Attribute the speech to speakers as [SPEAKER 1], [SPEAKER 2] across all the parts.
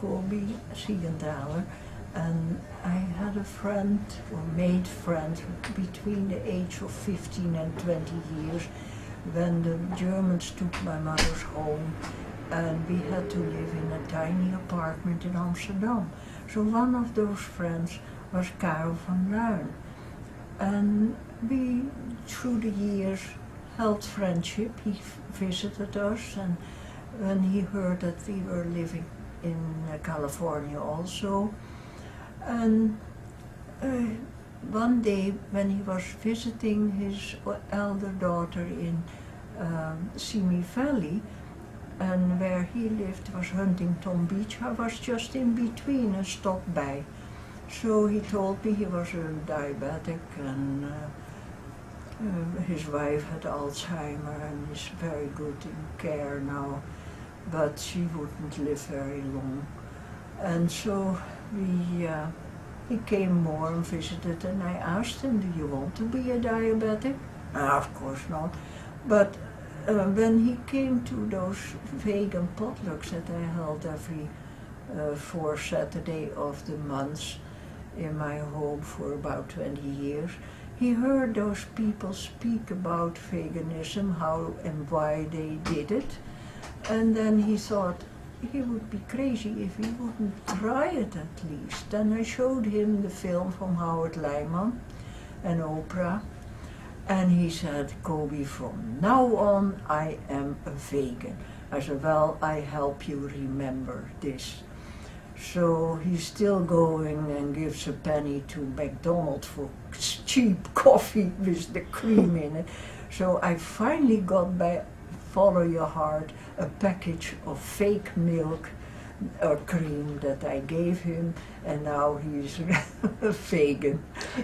[SPEAKER 1] Coby Siegenthaler, and I had a friend, or made friends, between the age of 15 and 20 years when the Germans took my mother's home and we had to live in a tiny apartment in Amsterdam. So one of those friends was Karel van Luijn. And we, through the years, held friendship. He visited us, and when he heard that we were living in California also. And one day when he was visiting his elder daughter in Simi Valley, and where he lived was Huntington Beach, I was just in between and stopped by. So he told me he was a diabetic, and his wife had Alzheimer and is very good in care now, but she wouldn't live very long. And so he came more and visited, and I asked him, do you want to be a diabetic? Of course not. But when he came to those vegan potlucks that I held every fourth Saturday of the month in my home for about 20 years, he heard those people speak about veganism, how and why they did it, and then he thought he would be crazy if he wouldn't try it at least. Then I showed him the film from Howard Lyman and Oprah, and he said, Coby, from now on I am a vegan. I said, well, I help you remember this. So he's still going and gives a penny to McDonald's for cheap coffee with the cream in it. So I finally got, by follow your heart, a package of fake milk or cream that I gave him, and now he's vegan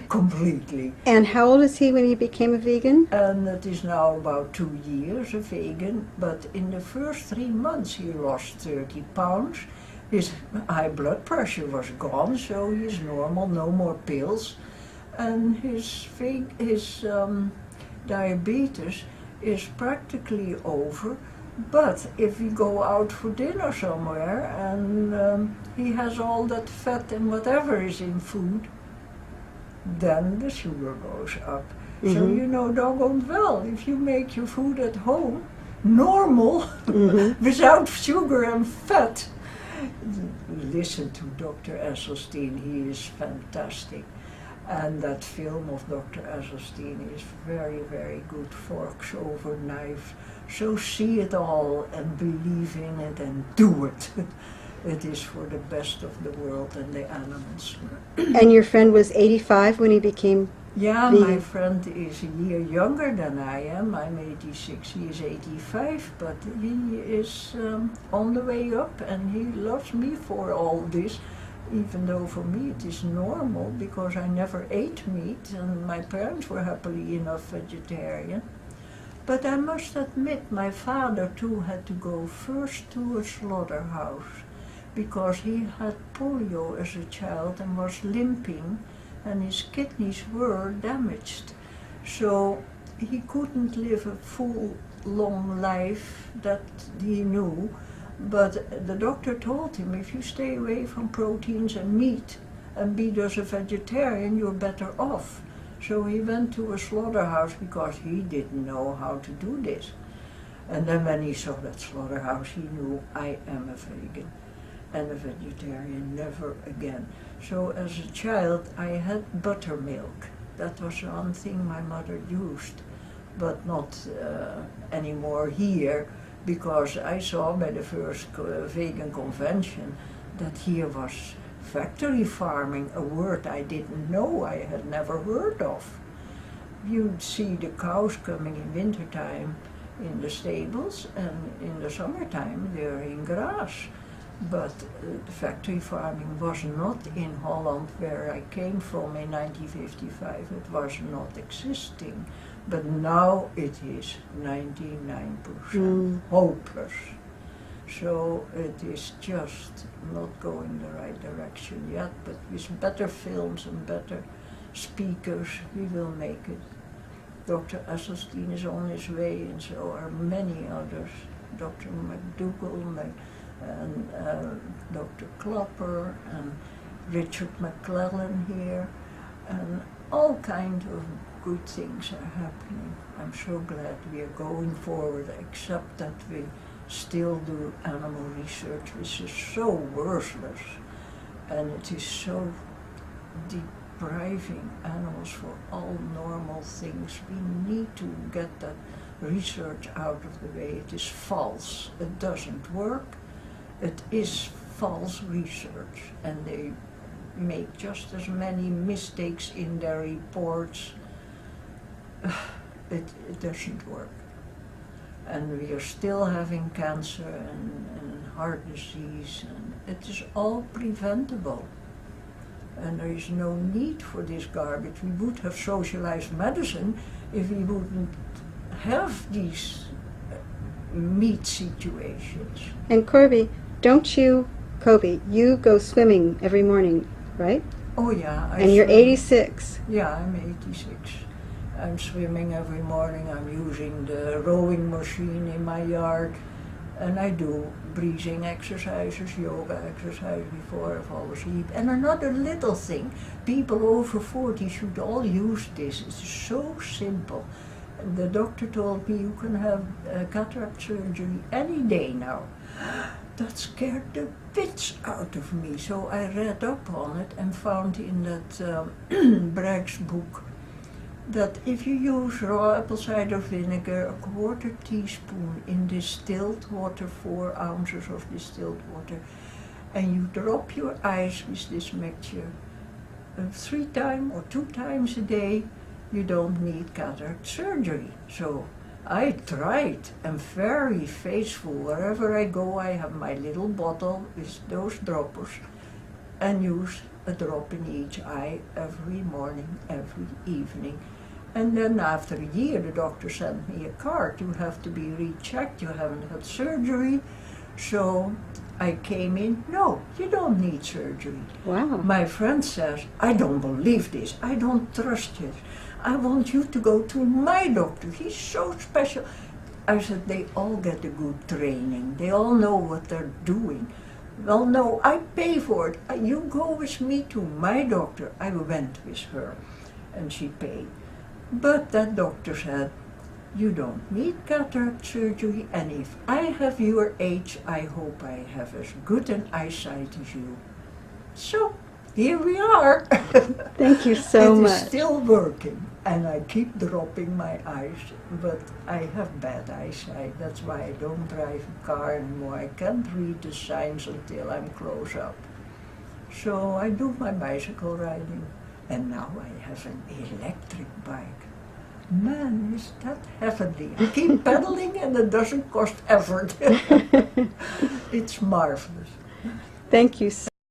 [SPEAKER 1] completely.
[SPEAKER 2] And how old is he when he became a vegan?
[SPEAKER 1] And it is now about 2 years a vegan, but in the first 3 months he lost 30 pounds. His high blood pressure was gone, so he's normal, no more pills. And his diabetes is practically over, but if we go out for dinner somewhere and he has all that fat and whatever is in food, then the sugar goes up. Mm-hmm. So you know doggone well, if you make your food at home, normal, mm-hmm. without sugar and fat, listen to Dr. Esselstyn, he is fantastic. And that film of Dr. Esselstyn is very, very good, Forks Over Knives. So see it all and believe in it and do it. It is for the best of the world and the animals.
[SPEAKER 2] And your friend was 85 when he became vegan?
[SPEAKER 1] My friend is a year younger than I am. I'm 86, he is 85, but he is on the way up, and he loves me for all this. Even though for me it is normal, because I never ate meat and my parents were happily enough vegetarian. But I must admit, my father too had to go first to a slaughterhouse because he had polio as a child and was limping, and his kidneys were damaged. So he couldn't live a full, long life that he knew. But the doctor told him, if you stay away from proteins and meat and be thus a vegetarian, you're better off. So he went to a slaughterhouse because he didn't know how to do this. And then when he saw that slaughterhouse, he knew, I am a vegan and a vegetarian, never again. So as a child, I had buttermilk. That was one thing my mother used, but not anymore here, because I saw by the first vegan convention that here was factory farming, a word I didn't know, I had never heard of. You'd see the cows coming in wintertime in the stables, and in the summertime they're in grass. But factory farming was not in Holland, where I came from in 1955. It was not existing. But now it is 99% hopeless. So it is just not going the right direction yet, but with better films and better speakers, we will make it. Dr. Esselstyn is on his way, and so are many others. Dr. McDougall, and Dr. Klopper and Richard McClellan here, and all kinds of good things are happening. I'm so glad we are going forward, except that we still do animal research, which is so worthless, and it is so depriving animals for all normal things. We need to get that research out of the way. It is false. It doesn't work. It is false research, and they make just as many mistakes in their reports. It doesn't work. And we are still having cancer and heart disease, and it is all preventable. And there is no need for this garbage. We would have socialized medicine if we wouldn't have these meat situations.
[SPEAKER 2] And Coby, you go swimming every morning, right?
[SPEAKER 1] Oh yeah.
[SPEAKER 2] And you're 86.
[SPEAKER 1] Yeah, I'm 86. I'm swimming every morning. I'm using the rowing machine in my yard, and I do breathing exercises, yoga exercises before I fall asleep. And another little thing, people over 40 should all use this. It's so simple. The doctor told me you can have cataract surgery any day now. That scared the bits out of me. So I read up on it and found in that Bragg's book that if you use raw apple cider vinegar, a quarter teaspoon in distilled water, 4 ounces of distilled water, and you drop your eyes with this mixture 3 times or 2 times a day, you don't need cataract surgery. So I tried, and very faithful. Wherever I go, I have my little bottle with those droppers and use a drop in each eye every morning, every evening. And then after a year, the doctor sent me a card. You have to be rechecked, you haven't had surgery. So I came in, no, you don't need surgery.
[SPEAKER 2] Wow.
[SPEAKER 1] My friend says, I don't believe this, I don't trust it. I want you to go to my doctor, he's so special. I said, they all get a good training, they all know what they're doing. Well, no, I pay for it. You go with me to my doctor. I went with her, and she paid. But that doctor said, you don't need cataract surgery, and if I have your age, I hope I have as good an eyesight as you. So, here we are.
[SPEAKER 2] Thank you so much.
[SPEAKER 1] It is still working, and I keep dropping my eyes, but I have bad eyesight. That's why I don't drive a car anymore. I can't read the signs until I'm close up. So I do my bicycle riding, and now I have an electric bike. Man, is that heavenly. I keep pedaling and it doesn't cost effort. It's marvelous.
[SPEAKER 2] Thank you so